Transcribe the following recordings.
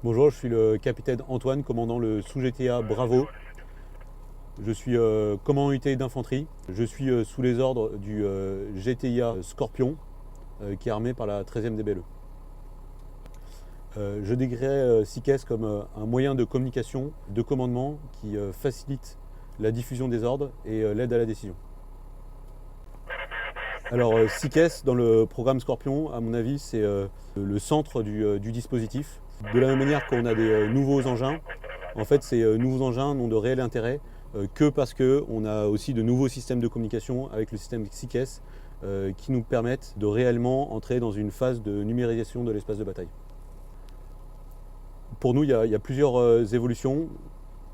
Bonjour, je suis le capitaine Antoine, commandant le sous-GTA Bravo. Je suis commandant unité d'infanterie. Je suis sous les ordres du GTIA Scorpion, qui est armé par la 13e DBLE. Je décrirais SICES comme un moyen de communication, de commandement qui facilite la diffusion des ordres et l'aide à la décision. Alors SICES, dans le programme Scorpion, à mon avis, c'est le centre du dispositif. De la même manière qu'on a des nouveaux engins, en fait, ces nouveaux engins n'ont de réel intérêt que parce qu'on a aussi de nouveaux systèmes de communication avec le système SICES qui nous permettent de réellement entrer dans une phase de numérisation de l'espace de bataille. Pour nous, il y a plusieurs évolutions.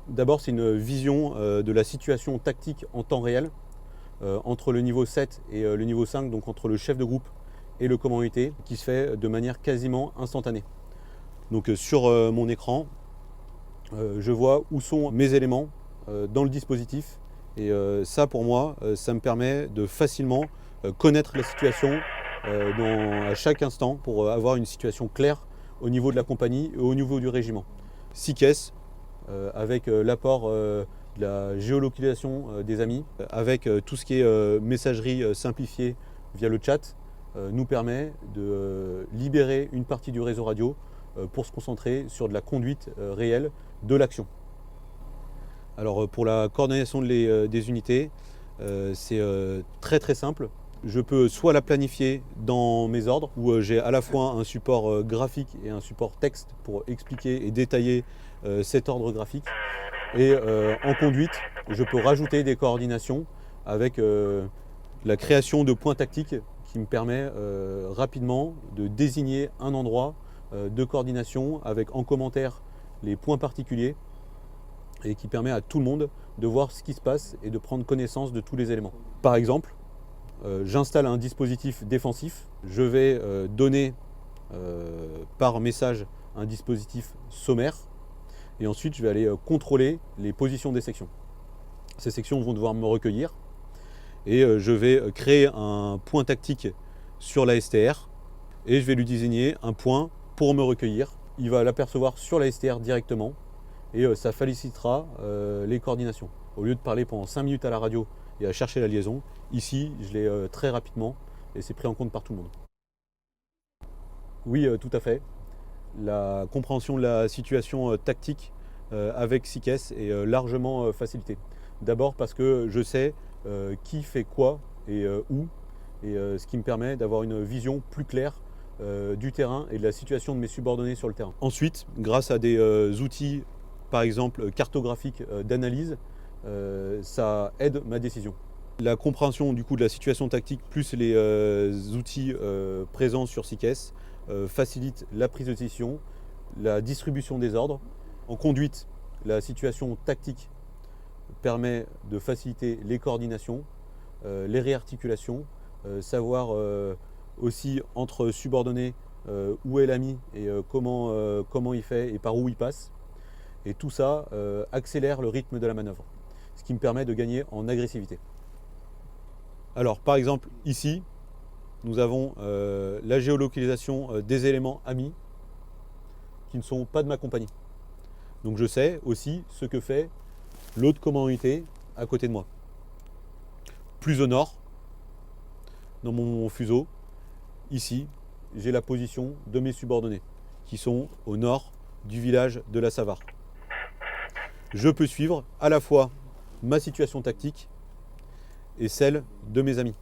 D'abord, c'est une vision de la situation tactique en temps réel entre le niveau 7 et le niveau 5, donc entre le chef de groupe et le commandant unité, qui se fait de manière quasiment instantanée. Donc sur mon écran, je vois où sont mes éléments dans le dispositif. Et ça, pour moi, ça me permet de facilement connaître la situation à chaque instant pour avoir une situation claire au niveau de la compagnie et au niveau du régiment. SICES, avec l'apport de la géolocalisation des amis, avec tout ce qui est messagerie simplifiée via le chat, nous permet de libérer une partie du réseau radio pour se concentrer sur de la conduite réelle de l'action. Alors pour la coordination des unités, c'est très simple. Je peux soit la planifier dans mes ordres, où j'ai à la fois un support graphique et un support texte pour expliquer et détailler cet ordre graphique. Et en conduite, je peux rajouter des coordinations avec la création de points tactiques qui me permet rapidement de désigner un endroit de coordination avec en commentaire les points particuliers et qui permet à tout le monde de voir ce qui se passe et de prendre connaissance de tous les éléments. Par exemple, j'installe un dispositif défensif, je vais donner par message un dispositif sommaire et ensuite je vais aller contrôler les positions des sections. Ces sections vont devoir me recueillir et je vais créer un point tactique sur la STR et je vais lui désigner un point pour me recueillir. Il va l'apercevoir sur la STR directement et ça facilitera les coordinations. Au lieu de parler pendant 5 minutes à la radio et à chercher la liaison, ici je l'ai très rapidement et c'est pris en compte par tout le monde. Oui, tout à fait. La compréhension de la situation tactique avec SICES est largement facilitée. D'abord parce que je sais qui fait quoi et où, et ce qui me permet d'avoir une vision plus claire du terrain et de la situation de mes subordonnés sur le terrain. Ensuite, grâce à des outils, par exemple cartographiques d'analyse, ça aide ma décision. La compréhension du coup de la situation tactique plus les outils présents sur SICES facilite la prise de décision, la distribution des ordres. En conduite, la situation tactique permet de faciliter les coordinations, les réarticulations, savoir aussi entre subordonnés où est l'ami et comment il fait et par où il passe. Et tout ça accélère le rythme de la manœuvre, ce qui me permet de gagner en agressivité. Alors par exemple ici, nous avons la géolocalisation des éléments amis qui ne sont pas de ma compagnie. Donc je sais aussi ce que fait l'autre commandant unité à côté de moi. Plus au nord, dans mon fuseau, ici, j'ai la position de mes subordonnés qui sont au nord du village de la Savare. Je peux suivre à la fois ma situation tactique et celle de mes amis.